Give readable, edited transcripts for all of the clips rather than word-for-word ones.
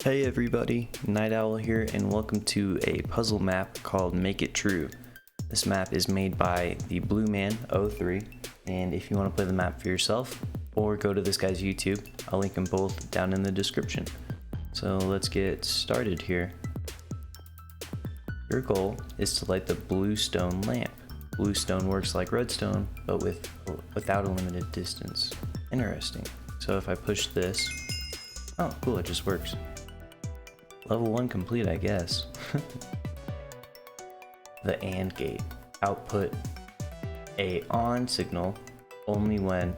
Hey everybody, Night Owl here, and welcome to a puzzle map called Make It True. This map is made by the Blue Man 03, and if you want to play the map for yourself, or go to this guy's YouTube, I'll link them both down in the description. So let's get started here. Your goal is to light the blue stone lamp. Blue stone works like redstone, but without a limited distance. Interesting. So if I push this, oh cool, it just works. Level 1 complete, I guess. The AND gate. Output a ON signal only when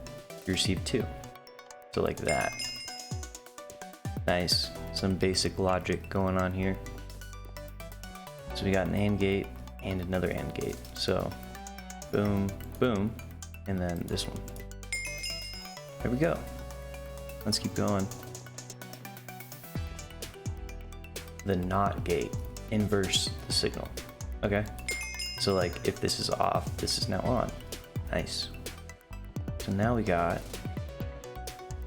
you receive 2. So like that. Nice. Some basic logic going on here. So we got an AND gate and another AND gate. So boom, boom, and then this one. There we go. Let's keep going. The NOT gate. Inverse the signal. Okay. So like if this is off, this is now on. Nice. So now we got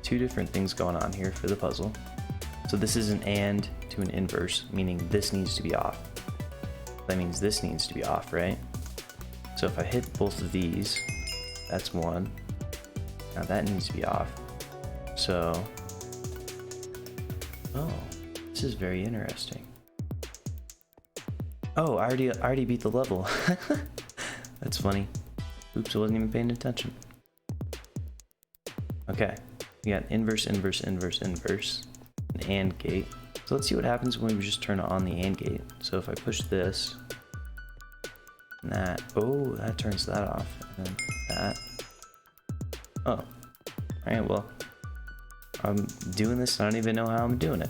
two different things going on here for the puzzle. So this is an AND to an inverse, meaning this needs to be off. That means this needs to be off, right? So if I hit both of these, that's one. Now that needs to be off. So, oh, this is very interesting. Oh, I already beat the level. That's funny. Oops, I wasn't even paying attention. Okay, we got inverse, inverse, inverse, inverse, an AND gate. So let's see what happens when we just turn on the AND gate. So if I push this, and that, oh, that turns that off, and then that. Oh, alright, well, I'm doing this, I don't even know how I'm doing it.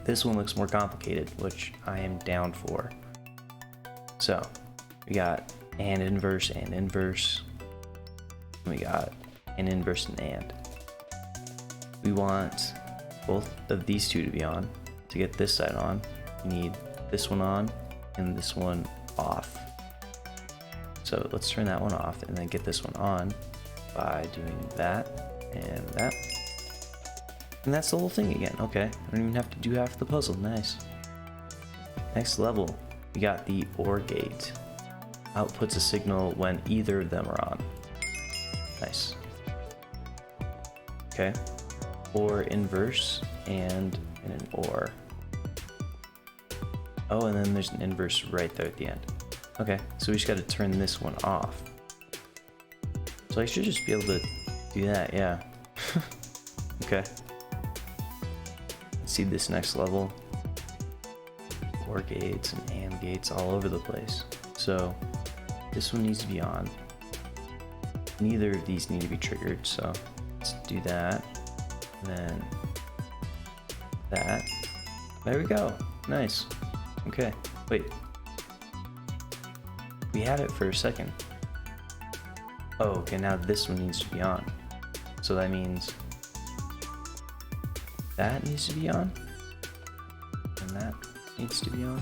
This one looks more complicated, which I am down for. So, we got AND inverse and inverse. We got an inverse and AND. We want both of these two to be on. To get this side on, we need this one on and this one off. So let's turn that one off and then get this one on by doing that and that. And that's the whole thing again. Okay, I don't even have to do half the puzzle. Nice. Next level, we got the OR gate. Outputs a signal when either of them are on. Nice. Okay. OR inverse and an OR. Oh, and then there's an inverse right there at the end. Okay, so we just got to turn this one off. So I should just be able to do that, yeah. Okay. See this next level. OR gates and AND gates all over the place. So this one needs to be on. Neither of these need to be triggered, so let's do that. And then that. There we go. Nice. Okay, wait. We had it for a second. Oh, okay, now this one needs to be on. So that means that needs to be on, and that needs to be on.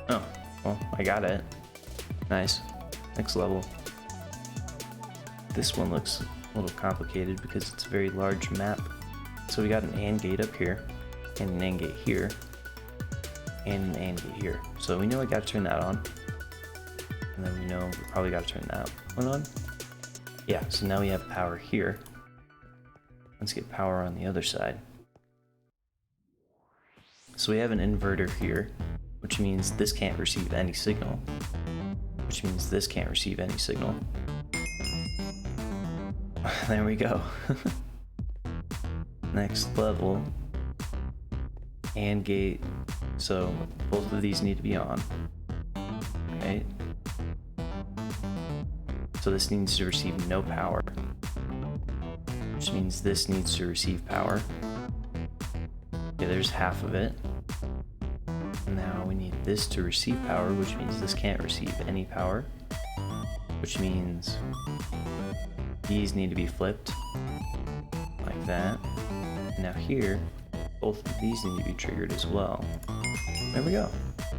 Oh, well, I got it. Nice. Next level. This one looks a little complicated because it's a very large map. So we got an AND gate up here, and an AND gate here, and an AND gate here. So we know I gotta turn that on. And then we know we probably gotta turn that one on. Yeah, so now we have power here. Let's get power on the other side. So we have an inverter here, which means this can't receive any signal, which means this can't receive any signal. There we go. Next level, AND gate. So both of these need to be on, right? So this needs to receive no power, which means this needs to receive power. Okay, there's half of it. Now we need this to receive power, which means this can't receive any power, which means these need to be flipped like that. And now here, both of these need to be triggered as well. There we go.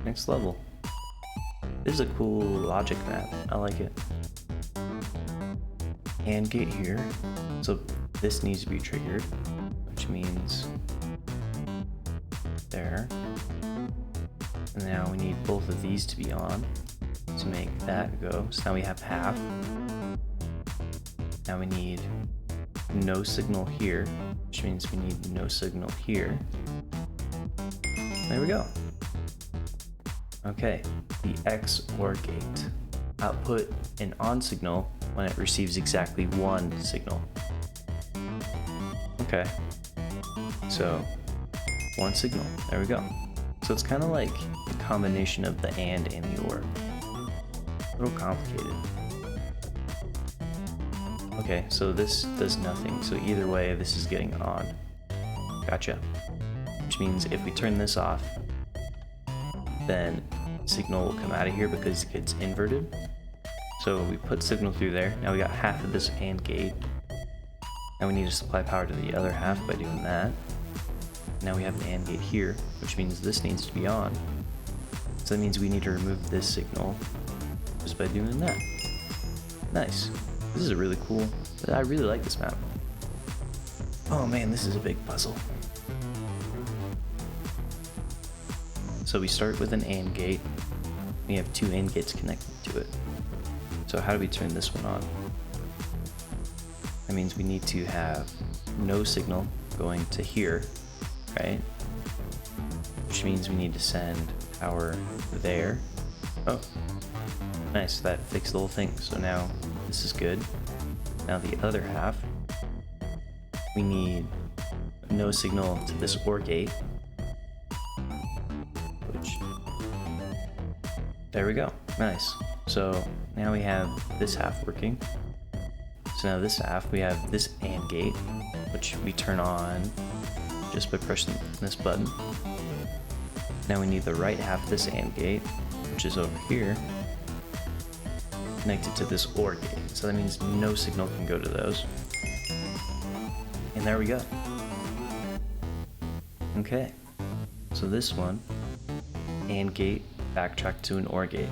Next level. This is a cool logic map. I like it. AND gate here. So this needs to be triggered, which means there. And now we need both of these to be on to make that go. So now we have half. Now we need no signal here, which means we need no signal here. There we go. Okay, the XOR gate. Output an on signal when it receives exactly one signal. Okay, so one signal, there we go. So it's kind of like a combination of the and the or. A little complicated. Okay, so this does nothing. So either way, this is getting on. Gotcha. Which means if we turn this off, then signal will come out of here because it's inverted. So we put signal through there. Now we got half of this AND gate. Now we need to supply power to the other half by doing that. Now we have an AND gate here, which means this needs to be on. So that means we need to remove this signal just by doing that. Nice. This is a really cool, I really like this map. Oh man, this is a big puzzle. So we start with an AND gate. We have two AND gates connected to it. So how do we turn this one on? That means we need to have no signal going to here, right? Which means we need to send power there. Oh, nice, that fixed the whole thing. So now this is good. Now the other half, we need no signal to this OR gate, which, there we go, nice. So now we have this half working. So now this half, we have this AND gate, which we turn on just by pressing this button. Now we need the right half of this AND gate, which is over here, connected to this OR gate. So that means no signal can go to those. And there we go. Okay, so this one, AND gate, backtrack to an OR gate,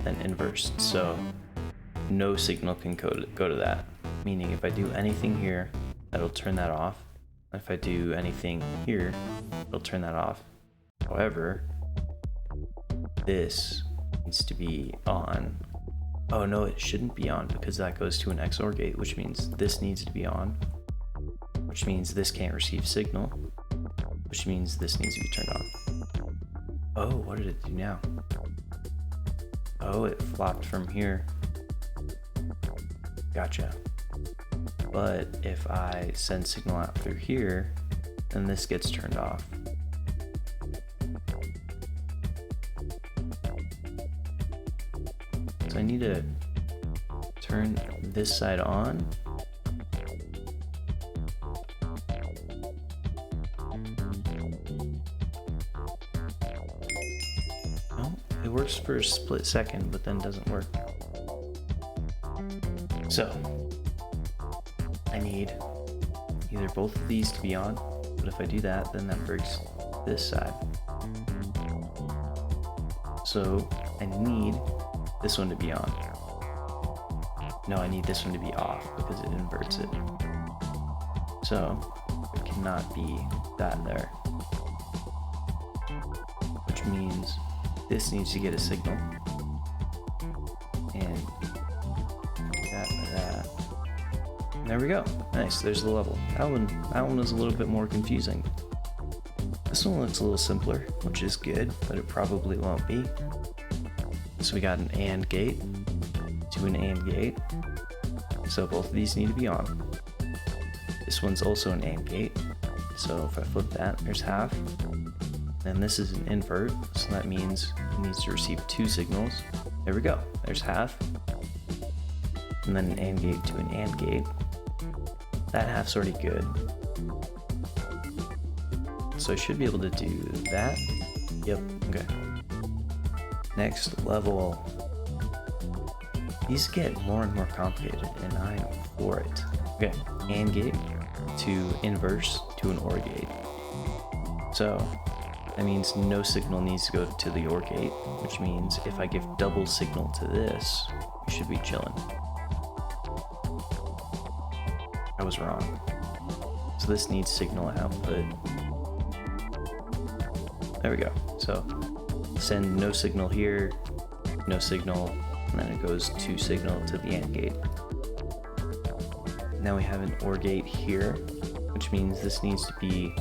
then inverse. So no signal can go to that. Meaning if I do anything here, that'll turn that off. If I do anything here, it'll turn that off. However, this needs to be on. Oh no, it shouldn't be on because that goes to an XOR gate, which means this needs to be on, which means this can't receive signal, which means this needs to be turned on. Oh, what did it do now? Oh, it flopped from here. Gotcha. But if I send signal out through here, then this gets turned off. So I need to turn this side on. Oh, it works for a split second, but then doesn't work. So I need either both of these to be on, but if I do that, then that breaks this side. So I need this one to be on. No, I need this one to be off because it inverts it. So it cannot be that there. Which means this needs to get a signal. And that by that. And there we go. Nice, there's the level. That one was a little bit more confusing. This one looks a little simpler, which is good, but it probably won't be. So we got an AND gate to an AND gate. So both of these need to be on. This one's also an AND gate. So if I flip that, there's half. And this is an invert, so that means it needs to receive two signals. There we go, there's half. And then an AND gate to an AND gate. That half's already good. So I should be able to do that. Yep, okay. Next level. These get more and more complicated, and I am for it. Okay, AND gate to inverse to an OR gate. So that means no signal needs to go to the OR gate, which means if I give double signal to this, we should be chilling. I was wrong. So this needs signal output. There we go. So send no signal here, no signal, and then it goes to signal to the AND gate. Now we have an OR gate here, which means this needs to be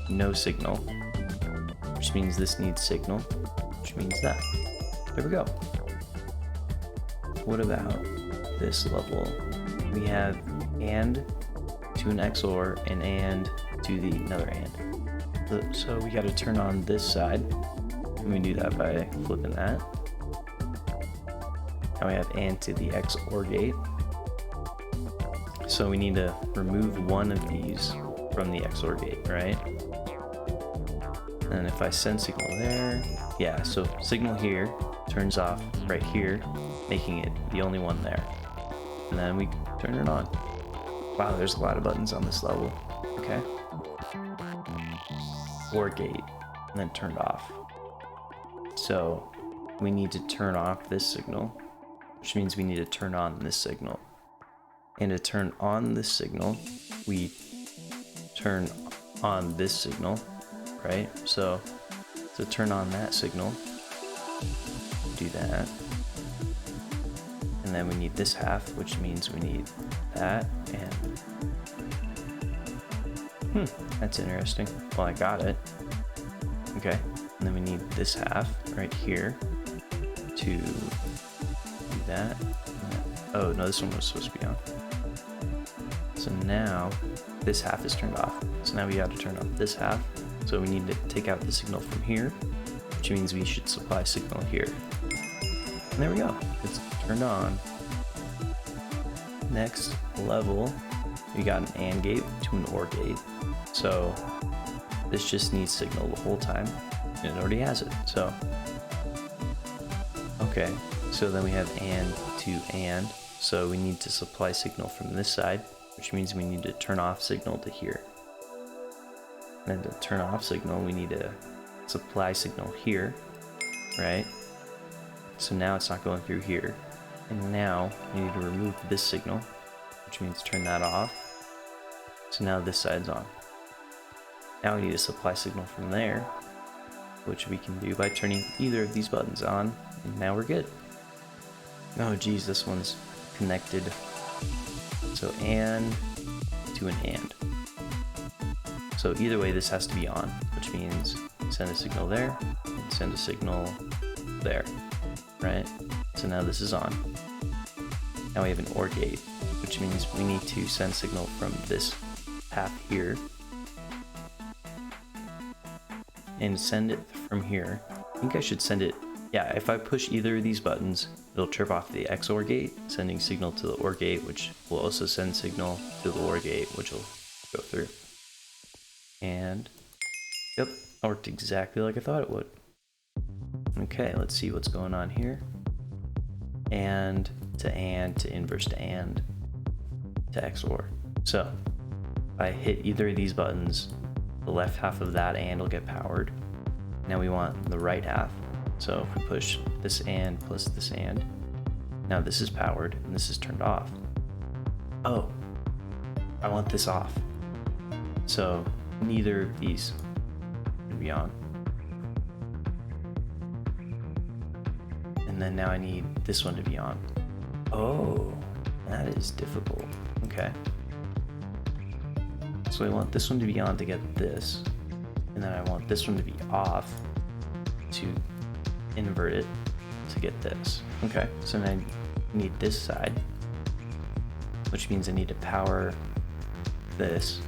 no signal, which means this needs signal, which means that. There we go. What about this level? We have AND to an XOR and AND to the another AND. So we got to turn on this side, and we do that by flipping that. Now we have AND to the XOR gate. So we need to remove one of these from the XOR gate, right? And if I send signal there, yeah, so signal here turns off right here, making it the only one there. And then we turn it on. Wow, there's a lot of buttons on this level. Okay. OR gate, and then turned off. So we need to turn off this signal, which means we need to turn on this signal. And to turn on this signal, we turn on this signal, right? So to turn on that signal, do that. And then we need this half, which means we need that, and that's interesting. Well, I got it. Okay, and then we need this half right here to do that. Oh, no, this one was supposed to be on. So now this half is turned off. So now we got to turn on this half. So we need to take out the signal from here, which means we should supply signal here. And there we go. It's turned on. Next level, we got an AND gate to an OR gate. So this just needs signal the whole time, and it already has it. So, okay. So then we have AND to AND. So we need to supply signal from this side, which means we need to turn off signal to here. And then to turn off signal, we need to supply signal here, right? So now it's not going through here. And now we need to remove this signal, which means turn that off. So now this side's on. Now we need to supply signal from there, which we can do by turning either of these buttons on, and now we're good. Oh geez, this one's connected. So AND to an AND. So either way, this has to be on, which means send a signal there, and send a signal there, right? So now this is on. Now we have an OR gate, which means we need to send signal from this path here and send it from here. I think I should send it, yeah, if I push either of these buttons, it'll trip off the XOR gate, sending signal to the OR gate, which will also send signal to the OR gate, which will go through. And yep, that worked exactly like I thought it would. Okay, let's see what's going on here. AND to inverse to AND to XOR. So if I hit either of these buttons, the left half of that AND will get powered. Now we want the right half. So if we push this AND plus this AND, now this is powered and this is turned off. Oh, I want this off. So neither of these can be on. And then now I need this one to be on. Oh, that is difficult. Okay. So I want this one to be on to get this. And then I want this one to be off to invert it to get this. Okay, so then I need this side, which means I need to power this,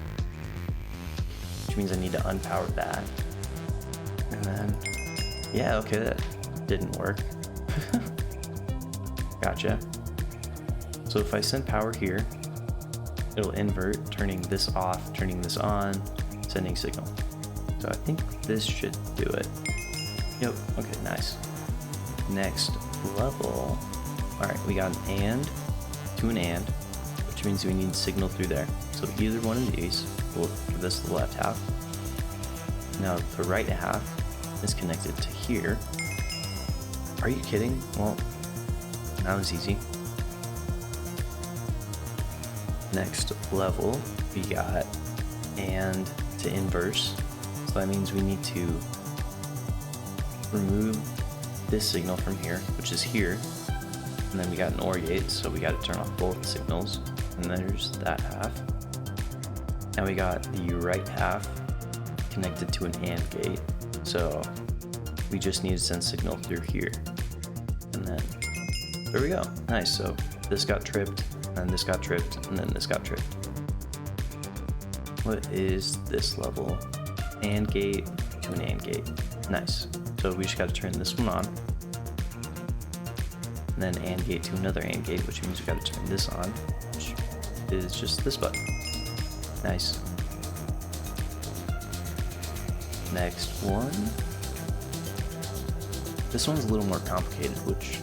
which means I need to unpower that. And then, yeah, okay, that didn't work. Gotcha. So if I send power here, it'll invert, turning this off, turning this on, sending signal. So I think this should do it. Yep, okay, nice. Next level. All right, we got an AND to an AND, which means we need signal through there. So either one of these will give us the left half. Now the right half is connected to here. Are you kidding? Well, that was easy. Next level, we got AND to inverse. So that means we need to remove this signal from here, which is here. And then we got an OR gate, so we got to turn off both signals. And there's that half. Now we got the right half connected to an AND gate. So we just need to send signal through here. And then there we go. Nice. So this got tripped, and this got tripped, and then this got tripped. What is this level? AND gate to an AND gate. Nice. So we just got to turn this one on. And then AND gate to another AND gate, which means we got to turn this on, which is just this button. Nice. Next one. This one's a little more complicated, which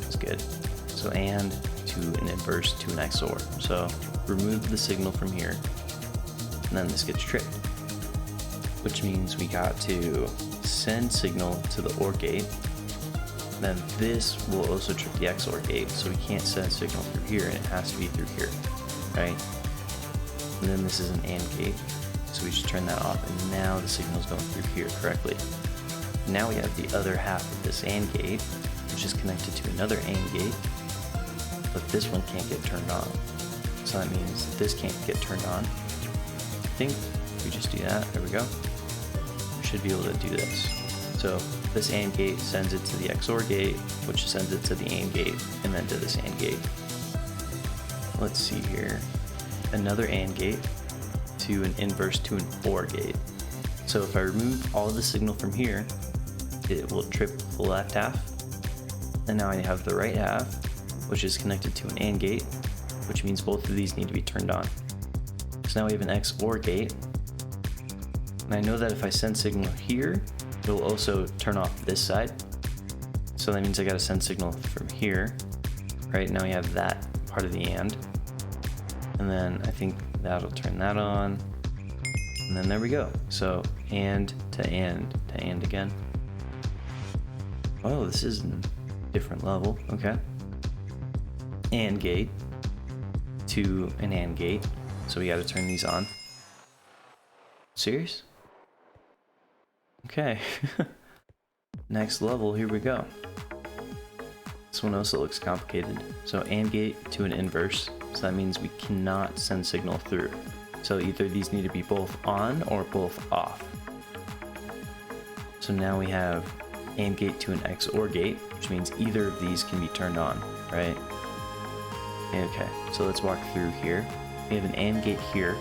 is good. So AND to an inverse to an XOR. So remove the signal from here, and then this gets tripped, which means we got to send signal to the OR gate. Then this will also trip the XOR gate, so we can't send signal through here, and it has to be through here, right? And then this is an AND gate, so we just turn that off, and now the signal is going through here correctly. Now we have the other half of this AND gate, which is connected to another AND gate, but this one can't get turned on. So that means this can't get turned on. I think we just do that. There we go. We should be able to do this. So this AND gate sends it to the XOR gate, which sends it to the AND gate, and then to this AND gate. Let's see here. Another AND gate to an inverse to an OR gate. So if I remove all the signal from here, it will trip the left half. And now I have the right half, which is connected to an AND gate, which means both of these need to be turned on. So now we have an XOR gate. And I know that if I send signal here, it will also turn off this side. So that means I gotta send signal from here. Right, now we have that part of the AND. And then I think that'll turn that on. And then there we go. So AND to AND to AND again. Oh, this is a different level. Okay. AND gate to an AND gate. So we got to turn these on. Serious? Okay. Next level, here we go. This one also looks complicated. So AND gate to an inverse. So that means we cannot send signal through. So either these need to be both on or both off. So now we have AND gate to an XOR gate, which means either of these can be turned on, right? Okay, so let's walk through here. We have an AND gate here.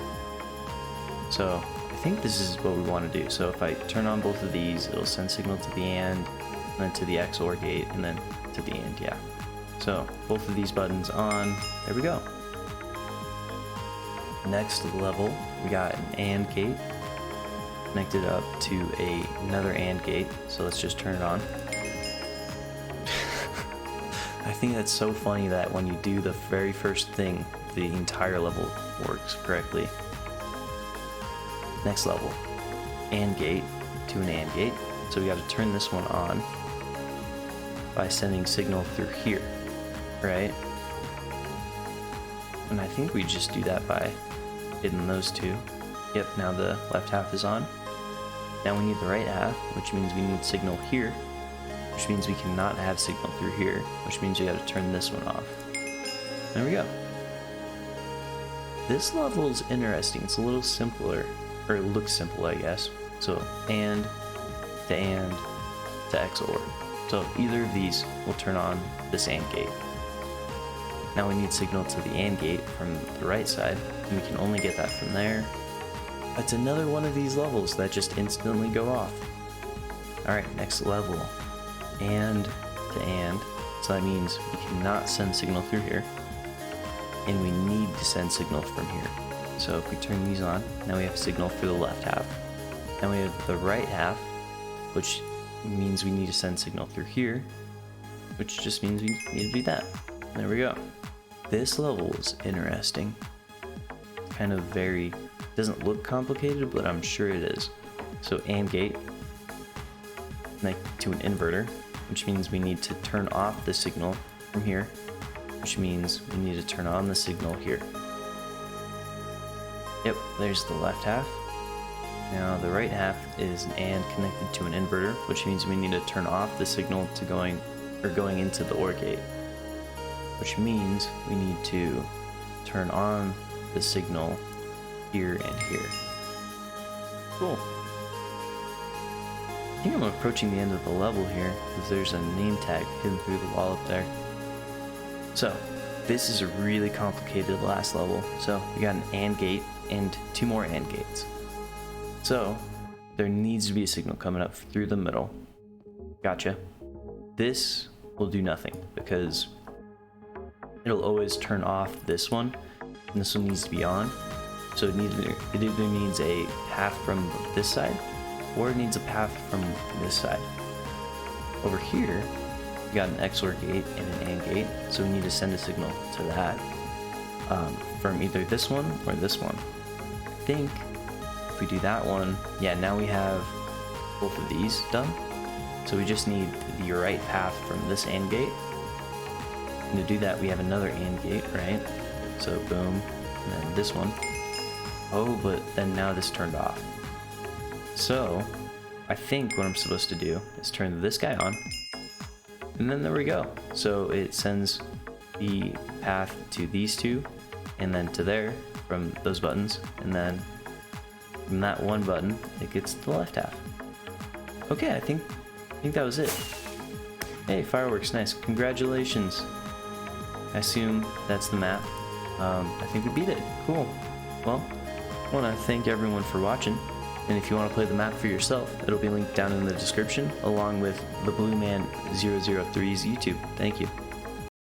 So I think this is what we want to do. So if I turn on both of these, it'll send signal to the AND, and then to the XOR gate, and then to the AND, yeah. So both of these buttons on, there we go. Next level, we got an AND gate connected up to another AND gate. So let's just turn it on. I think that's so funny that when you do the very first thing, the entire level works correctly. Next level, AND gate to an AND gate. So we got to turn this one on by sending signal through here, right? And I think we just do that by hitting those two. Yep, now the left half is on. Now we need the right half, which means we need signal here, which means we cannot have signal through here, which means we got to turn this one off. There we go. This level is interesting. It's a little simpler, or it looks simple, I guess. So AND to XOR. So either of these will turn on this AND gate. Now we need signal to the AND gate from the right side, and we can only get that from there. That's another one of these levels that just instantly go off. Alright, next level. AND to AND. So that means we cannot send signal through here, and we need to send signal from here. So if we turn these on, now we have signal for the left half. Now we have the right half, which means we need to send signal through here, which just means we need to do that. There we go. This level is interesting. Kind of very, doesn't look complicated, but I'm sure it is. So AND gate connect to an inverter, which means we need to turn off the signal from here, which means we need to turn on the signal here. Yep, there's the left half. Now the right half is an AND connected to an inverter, which means we need to turn off the signal to going into the OR gate. Which means we need to turn on the signal here and here. Cool. I think I'm approaching the end of the level here, because there's a name tag hidden through the wall up there. So, this is a really complicated last level. So, we got an AND gate and 2 more AND gates. So, there needs to be a signal coming up through the middle. Gotcha. This will do nothing, because it'll always turn off this one, and this one needs to be on. So it either needs a path from this side, or it needs a path from this side. Over here, we got an XOR gate and an AND gate, so we need to send a signal to that from either this one or this one. I think if we do that one, yeah, now we have both of these done. So we just need the right path from this AND gate. And to do that, we have another AND gate, right? So boom, and then this one. Oh, but then now this turned off. So I think what I'm supposed to do is turn this guy on, and then there we go. So it sends the path to these two, and then to there from those buttons, and then from that one button, it gets to the left half. Okay, I think that was it. Hey, fireworks, nice. Congratulations. I assume that's the map. I think we beat it. Cool. Well, I want to thank everyone for watching, and if you want to play the map for yourself, it'll be linked down in the description along with the Blue Man 003's YouTube. Thank you.